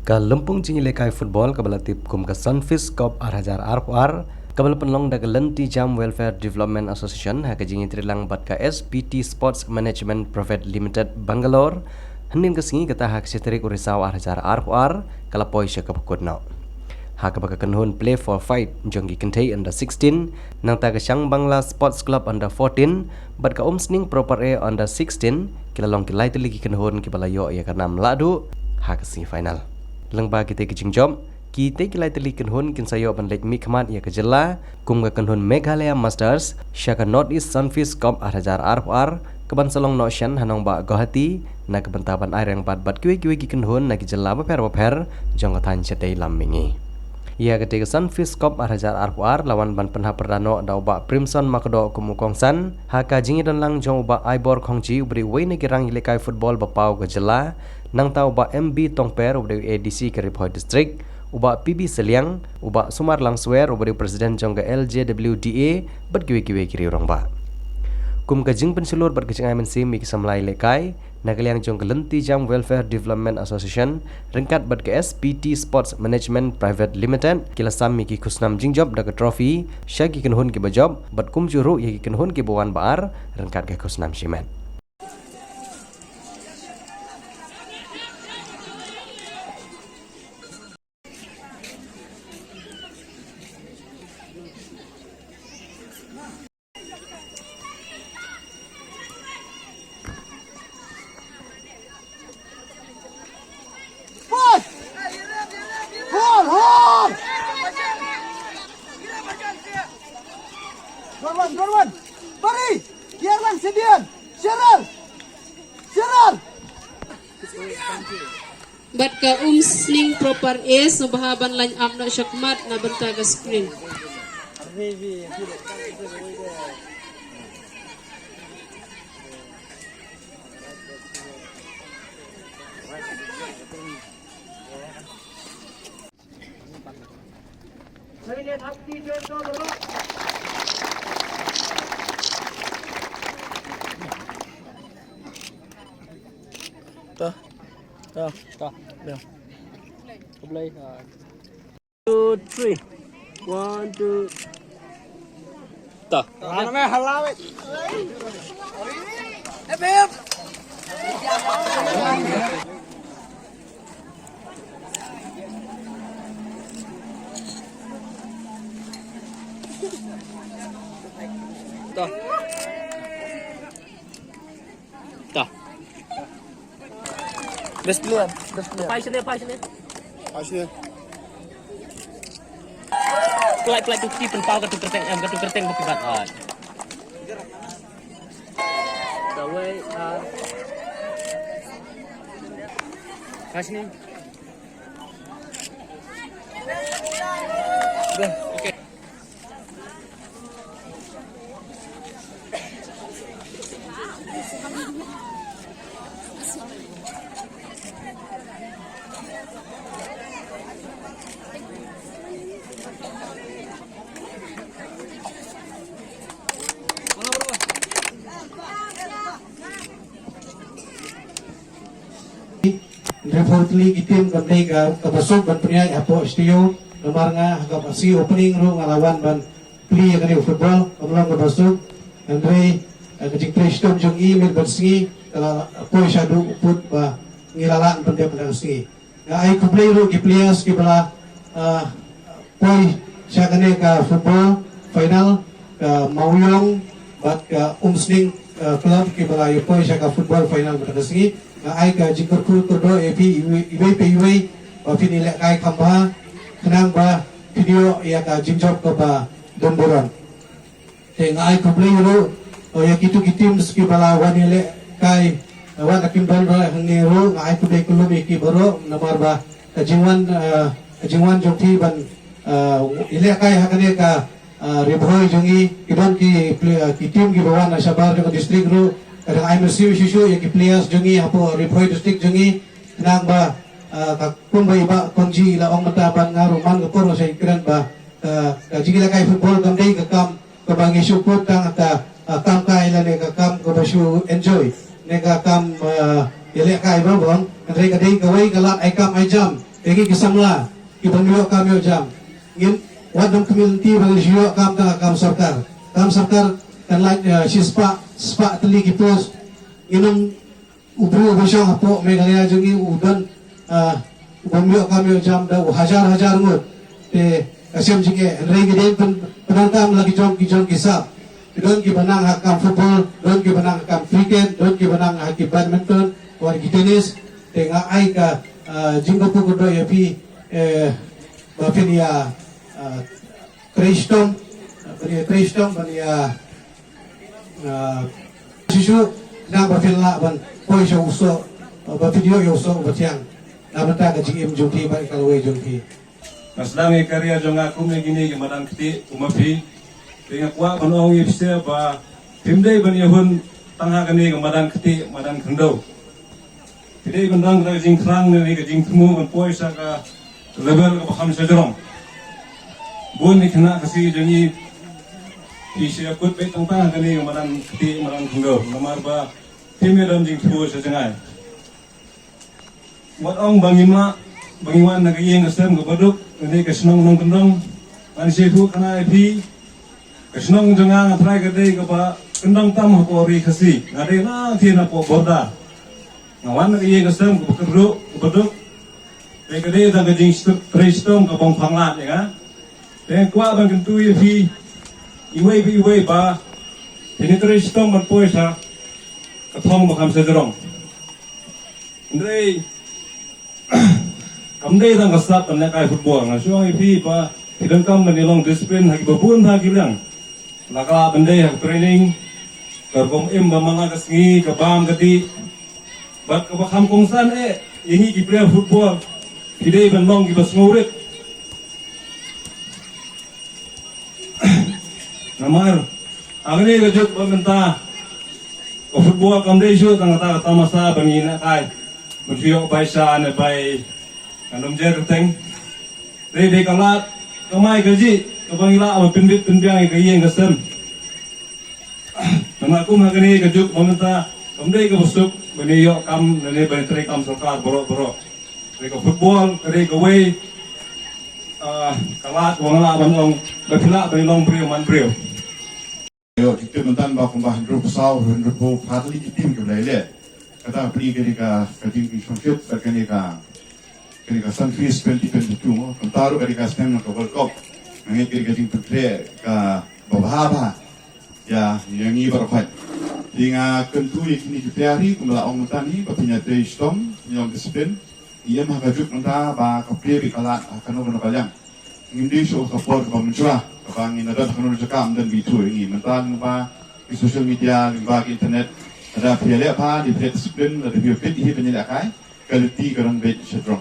Ka lempung jingi lekai football ka balatip kum ka Sunfish Cup Arhajar RPR ka penlong da Lenti Jam Welfare Development Association ha ka jingi trilang bat ka SPT Sports Management Private Limited Bangalore hanin ka singi kata hak sitrik urisau Arhajar RPR kala poi sya ka bakudno ha ka bakakanhun play for fight jonggi kentai under 16 nang ta ka Syang Bangla Sports Club under 14 bat ka umsning proper A under 16 kilalong kilai teligi kanhun ki balayo ya ka nam ladu ha ka singi final Lengba kita kecing job, kita kilai telikan hun kin sayo banlek mikmat ia kejela, kum kan hun Meghalaya Masters, syaka North East Sunfish Cup Arhajar RPR, keban selong notion hanong ba Guwahati, na kebentaban air yang bat kiwe kan hun na kejela baper, jongatan cetai lamingi. Ia ketika Sunfish Cup Arhajar RPR lawan ban penha perdano da ba Primson Makdo kumukongsan, haka jingi dan lang jong ba Ibor Kongji ubri wei negirang ilekai football bapau kejela, nang tau uba MB Tongper ubari ADC ke Riphoi District, uba PB Seliang, uba Sumar Langswer ubari Presiden jongga LJWDA berkiwe-kiwe kiri orang ba. Kum kajing pensulur berkecing MNC mik samlai lekai, nagaliang jongga Lenti Jam Welfare Development Association, rengkat ber ke SPT Sports Management Private Limited, kilasam miki kusnam jingjob daga trophy, syagi kenhun ki bajob, bat kum juru yaki kenhun ki bawan baar, rengkat ke kusnam shimen. Gorwan, Bari, biarlah sedian, Syarul. Bat ka umsning proper is nubahaban line up na syakmat na bentaga screen. Play. 2, 3. 1, 2. Tah. Ano may halawi? Tah. Tah. Best player. Passionate. Pelai tu keep pau ke tu kerteng ke pibat on. The way passionate. Okay. Reportedly itim gamday kabasog ban priya apo studio nomor nga kapasi opening ro ngalawan ban play kani football kamlang kabasog Andre kajing preston jong email bansingi kala apo syadu uput ba ngilalaan pande pandangi nga ay kuplay ro gi players gi bala poi siya kani ka football final ka mauyong bat ka umsning club ki bala yo poi siya ka football final pandangi ai ka jingkar kul kurdo epi iwei ba finile kai khamba kenang ba video ya ka jingjob ka ba domboran te ngai komplei ro ya kitu kitim ski bala wanile kai wan akim bal ba hangi ro ngai ku dei kulum ki baro namar ba jingwan jongti ban ile kai hakane ka rebhoi jongi iban ki tim ki bawan sabar ka district ro kadang ay mersiu susu yang players jongi apo Riphoi District jongi nang ba kung ba iba kongji la ong mataban nga ruman ko poro sa ikran ba jigila kay football gamday kakam kabangi support kang kam kay la ne kakam ko basu enjoy ne kakam ile kay ba bang kadai kadai kawai kalat ay kam ay jam Tegi kisamla kibanyo kami jam. Ngin wadam community bagi jiyo kam tang kam sarkar. Kam sarkar kan like sispa teli kipos inong ubro basang apo megaya jungi udan banyo kami jam da hajar ngut te kasyam jike rei gede penangkam lagi jom kisap. Don ki banang hakam football, don ki banang hakam cricket, don ki banang hakam badminton, or ki tenis, tengah ai ka jinggo pukudo ya pi bapin ya Kristom ya sisu na bapin la ban poi sha uso video yo uso batiang na bata ka jingim jumpi ba kalwe jumpi. Nasdang karya jonga kumne gini gemadan kiti umapi dengan kuat banong yipsia ba timdai ban yahun tangha kani gemadan kiti madan kendau. Tidai gondang ka jing krang ni ka jing temu ban poisa ka level ka baham sajrong. Bun ni kena kasi jangi isia kut pe tangha kani gemadan kiti madan kendau. Namar ba timnya dan jing temu sajangai. Wat ong bangima bangiwan na kayeng kasem ka baduk ni ka senong nong kendong an sefu kana ipi Kesenong jangan apply kedai kepa kendang tam hapori kasi ngade na tiana po borda ngawan ke ye kesem ke beduk kedai tang kejing kristom ke bong panglat ya kan dan kwa bang kentu ye fi iwe ba ini kristom ban poisa ketong bakam sejrong ndrei kamdei tang kasap tan kai football ngasuang ipi ba tidang kam menilong disiplin hagi babun hagi lang laka bendai hak training kerbom bamanga kesengi kebam gedi bat kebakam kongsan ini ki player football tidak benong ki basngurit namar agni gejut bamenta ko football kamdei ju tangata tamasa bangina kai mutio baisa ane bai kandom jer teng de kalat kamai gaji kabangila awa pinbit pinbiang kayeng kasem nama aku magani kajuk momenta kamdai ka busuk baniyo kam nane bani kam sarkar borok mereka football mereka way kalat wangala banong bafila banong brio man brio yo kita mentan ba kumbah ndro pesau ndro patli tim ke lele kata pri ketika tim championship ketika Sunfish 2022 kentaru ketika stem ke World Cup ngai ketika tim putri ke bababa ya yang ini berfait hingga kentu ini kita hari kumala ong tani bapinya Tristom yang disiplin ia mahkajuk nanta ba kapri bikalat kanu kanu kalyang hindi show support ka pamensura kapang inadat kanu jakam dan bitu ini mentan ba di social media di ba internet ada piala apa di disiplin ada biopet ini penyelakai kaliti karang bet sedrong